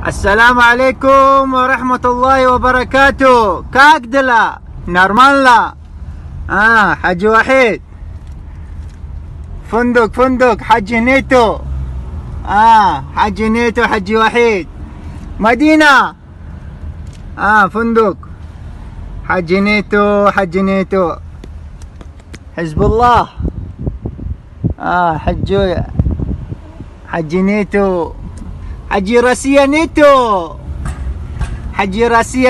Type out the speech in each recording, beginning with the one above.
السلام عليكم ورحمة الله وبركاته. كاكدلا نورمال حج وحيد فندق حج نيتو حج نيتو حج وحيد مدينة فندق حج نيتو حزب الله حج نيتو حجي Россия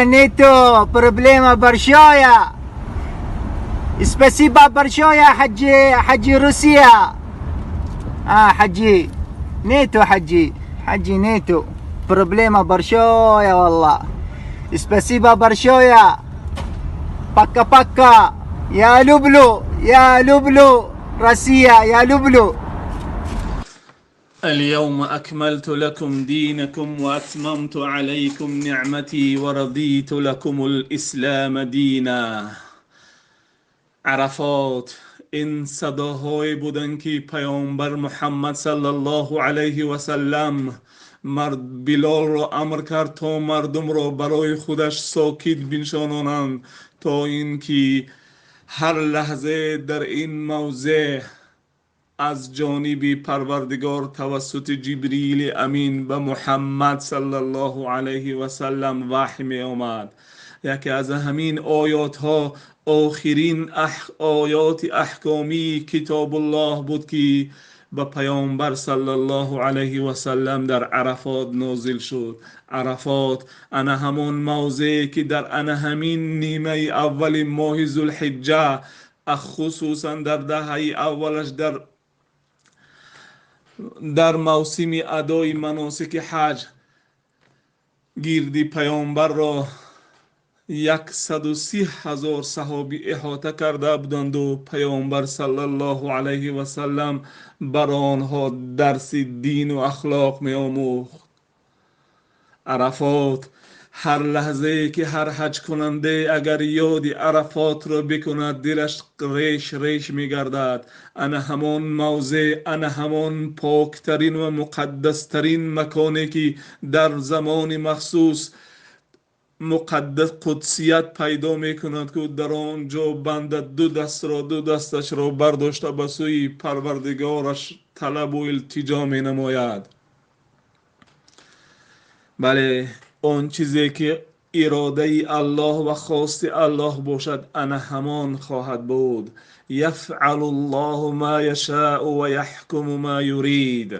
нету, проблема большая. Спасибо большое, حجي Россия. حجي нету, проблема большая, والله. Спасибо большое. Пока. Я люблю Россия, я люблю. اليوم أكملت لكم دينكم وأتممت عليكم نعمتي ورضيت لكم الإسلام دینا. عرفات این صداهای بودن که پیامبر محمد صلی الله علیه و سلم بلال را امر کرد تا مردم را برای خودش ساکت بنشانانند، تا اینکه هر لحظه در این موضع از جانب پروردگار توسط جبریل امین به محمد صلی الله علیه و سلم وحی می آمد. یکی از همین آیات ها آخرین آیات احکامی کتاب الله بود که به پیامبر صلی الله علیه و سلم در عرفات نازل شد. عرفات انا همون موضعی که در انا همین نیمه اول ماه ذوالحجه، خصوصا در دهه اولش در موسم ادای مناسک حج گردی پیامبر را 130,000 صحابی احاطه کرده بودند و پیامبر صلی الله علیه و سلم بر آنها درس دین و اخلاق می آموخت. عرفات هر لحظه که هر حج کننده اگر یاد عرفات را بکند دلش ریش می گردد. انا همون موضع، انا همون پاکترین و مقدسترین مکانی که در زمان مخصوص مقدس قدسیت پیدا می کند که در آنجا بنده دو دستش را برداشته به سوی پروردگارش طلب و التجا می نماید. بله، اون چیزی که اراده الله و خواست الله باشد انا همان خواهد بود. یفعل الله ما یشاء و یحکم ما یرید.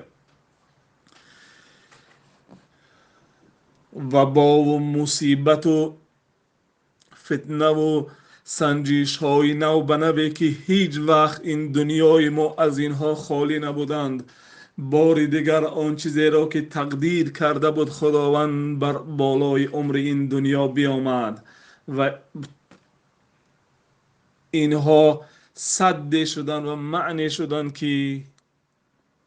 و با مصیبت و فتنه و سنجش های نو بنوی که هیچ وقت این دنیای ما از اینها خالی نبودند، بار دیگر آن چیزی را که تقدیر کرده بود خداوند بر بالای عمر این دنیا بیامد و اینها صد شدن و معنی شدن که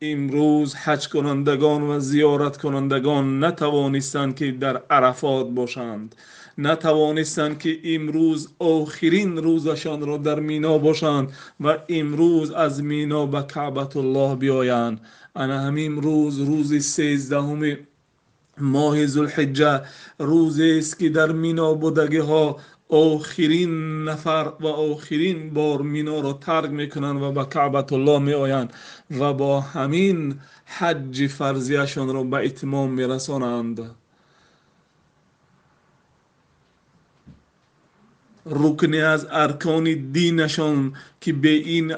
امروز حج کنندگان و زیارت کنندگان نتوانستند که در عرفات باشند، نتوانستند که امروز آخرین روزشان را در مینا باشند و امروز از مینا به کعبت الله بیایند. انا همین روز 13 ماه ذوالحجه روزی است که در مینا بودگی ها آخرین نفر و آخرین بار مینا را ترک میکنند و به کعبت الله می آیند و با همین حج فرضیشان را به اتمام میرسانند. رکنی از ارکان دینشان که به این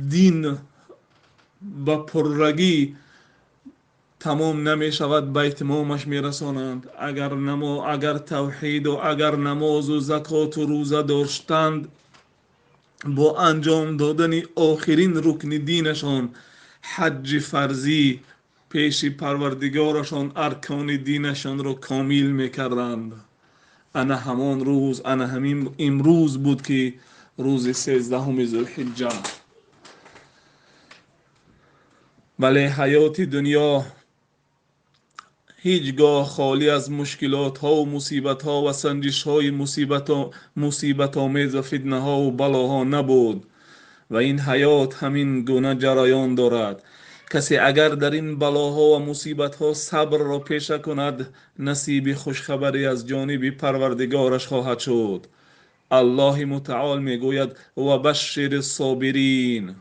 دین با پررگی تمام نمی شود به اتمامش می رسانند. اگر توحید و اگر نماز و زکات و روزه داشتند، با انجام دادن آخرین رکن دینشان حج فرضی پیش پروردگارشان ارکان دینشان را کامل می کردند. انا همون روز، انا همین امروز بود که روز 13 ذوالحجه. ولی حیات دنیا هیچگاه خالی از مشکلات ها و مصیبت ها و سنجش های مصیبت آمیز و فتنه ها و بلاها نبود و این حیات همین گونه جریان دارد. کسی اگر در این بلاها و مصیبتها صبر را پیشه کند، نصیب خوشخبری از جانب پروردگارش خواهد شد. الله متعال میگوید و بشر الصابرین.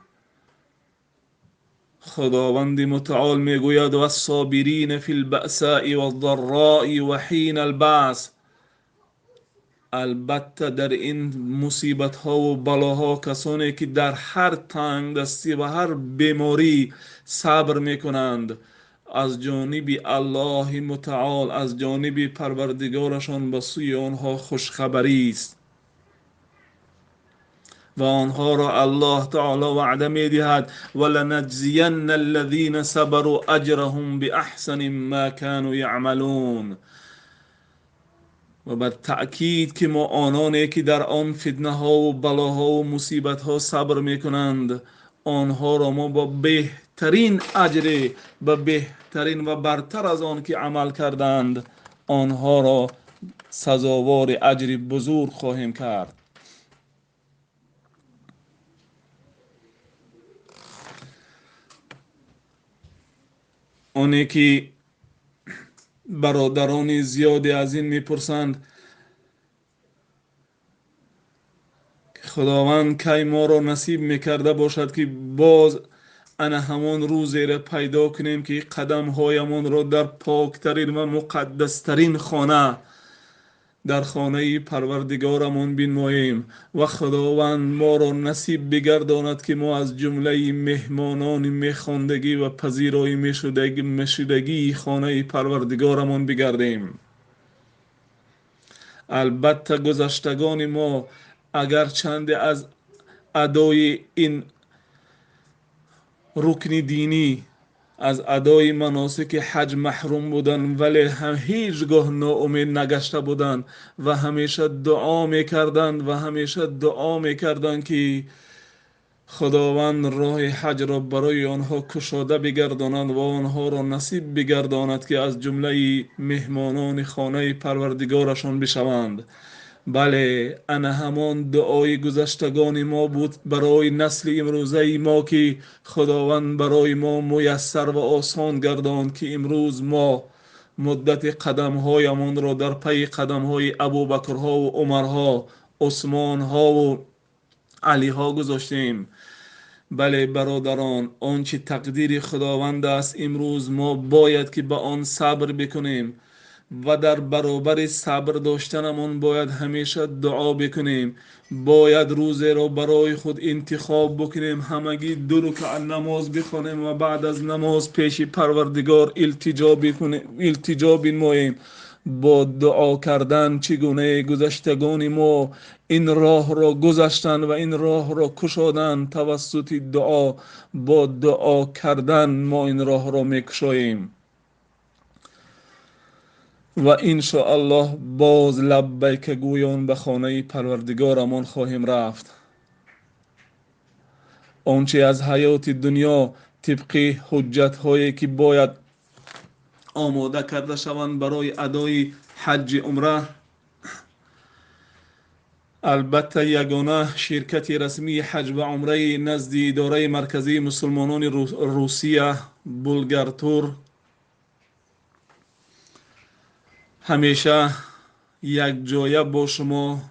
خداوند متعال میگوید و الصابرین فی البأساء والضراء و حین البعث. البته در این مصیبت ها و بلاها کسانی که در هر تنگ دستی و هر بیماری صبر میکنند، از جانب الله متعال، از جانب پروردگارشان به سوی آنها خوشخبری است و آنها را الله تعالی وعده می دهد ولنجزین الذین صبروا اجرهم باحسن ما كانوا یعملون. و بر تأکید که ما آنانی که در آن فتنه ها و بلاها و مصیبت ها صبر می کنند، آنها را ما با بهترین اجر، با بهترین و برتر از آن که عمل کردند، آنها را سزاوار اجر بزرگ خواهیم کرد. آنی که برادران زیادی از این میپرسند خداوند کی ما را نصیب میکرده باشد که باز انا همان روزی را پیدا کنیم که قدم هایمان را در پاکترین و مقدسترین خانه، در خانه پروردگارمان بنماییم و خداوند ما را نصیب بگرداند که ما از جمله مهمانان میخواندگی و پذیرای میشدگی خانه پروردگارمان بگردیم. البته گذشتگان ما اگر چند از ادای این رکن دینی، از ادای مناسک حج محروم بودند، ولی هم هیچگاه ناامید نگشته بودند و همیشه دعا میکردند و همیشه دعا میکردند که خداوند راه حج را برای آنها کشاده بگرداند و آنها را نصیب بگرداند که از جمله مهمانان خانه پروردگارشان بشوند. بله، انا همان دعای گذشتگان ما بود برای نسل امروزه ما که خداوند برای ما میسر و آسان گرداند که امروز ما مدت قدم هایمان را در پی قدم های ابوبکرها و عمرها، عثمانها و علیها گذاشتیم. بله برادران، آنچه تقدیر خداوند است امروز ما باید که به آن صبر بکنیم و در برابر صبر داشتنمان باید همیشه دعا بکنیم. باید روزی را برای خود انتخاب بکنیم، همگی 2 رکعت نماز بخوانیم و بعد از نماز پیش پروردگار التجا بنماییم با دعا کردن چگونه گذشتگان ما این راه را گذشتند و این راه را کشادند. توسط دعا، با دعا کردن ما این راه را میکشاییم و انشاءالله باز لبیک گویان به خانه پروردگارمان خواهیم رفت. آنچه از حیات دنیا طبق حجت هایی که باید آماده کرده شوند برای ادای حج عمره، البته یگانه شرکت رسمی حج و عمره نزد اداره مرکزی مسلمانان روسیه بولگارتور همیشه یک جایه با شما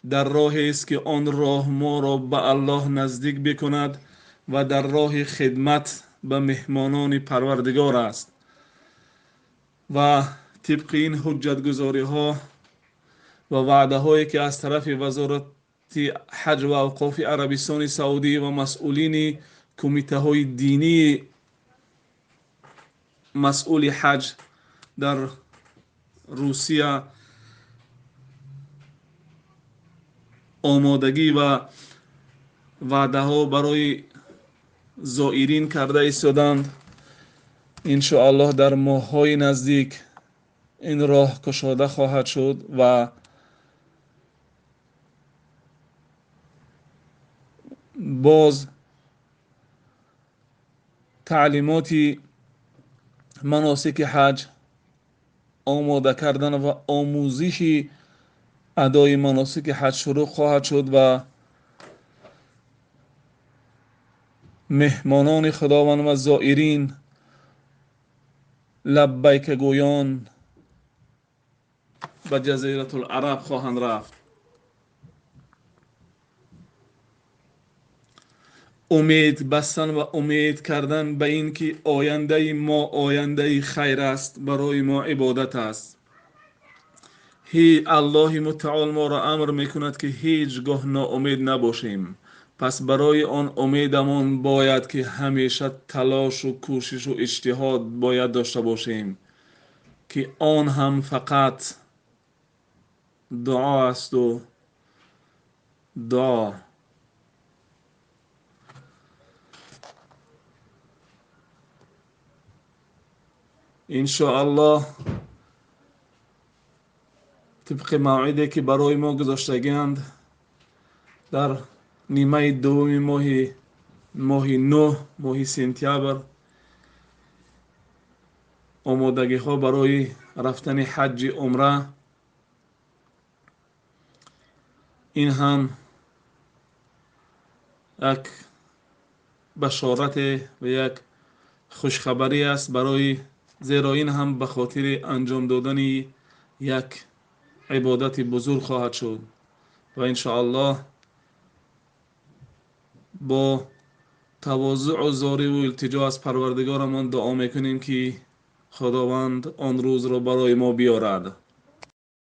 در راهی است که آن راه ما را به الله نزدیک بکند و در راه خدمت به مهمانان پروردگار است و طبق این حجت گذاری ها و وعده هایی که از طرف وزارت حج و اوقاف عربستان سعودی و مسئولین کمیته های دینی مسئول حج در روسیه آمادگی و وعده ها برای زائرین کرده ایستادند، انشاءالله در ماه های نزدیک این راه کشاده خواهد شد و باز تعلیمات مناسک حج، آماده کردن و آموزش ادای مناسک حج شروع خواهد شد و مهمانان خداوند و زائرین لبیک گویان به جزیره العرب خواهند رفت. امید بستن و امید کردن به این که آینده ما آینده خیر است، برای ما عبادت است. الله متعال ما را امر میکند که هیچگاه ناامید نباشیم. پس برای آن امیدمان باید که همیشه تلاش و کوشش و اجتهاد باید داشته باشیم که آن هم فقط دعا است و دعا. انشاءالله طبق موعدی که برای ما گذاشتگیند در نیمه دوم ماه 9 ماه سپتامبر آمادگی ها برای رفتن حج عمره. این هم یک بشارت و یک خوشخبری است برای، زیرا این هم به خاطر انجام دادن یک عبادت بزرگ خواهد شد و انشاءالله با تواضع و زاری و التجا از پروردگارمان دعا میکنیم که خداوند آن روز را برای ما بیارد.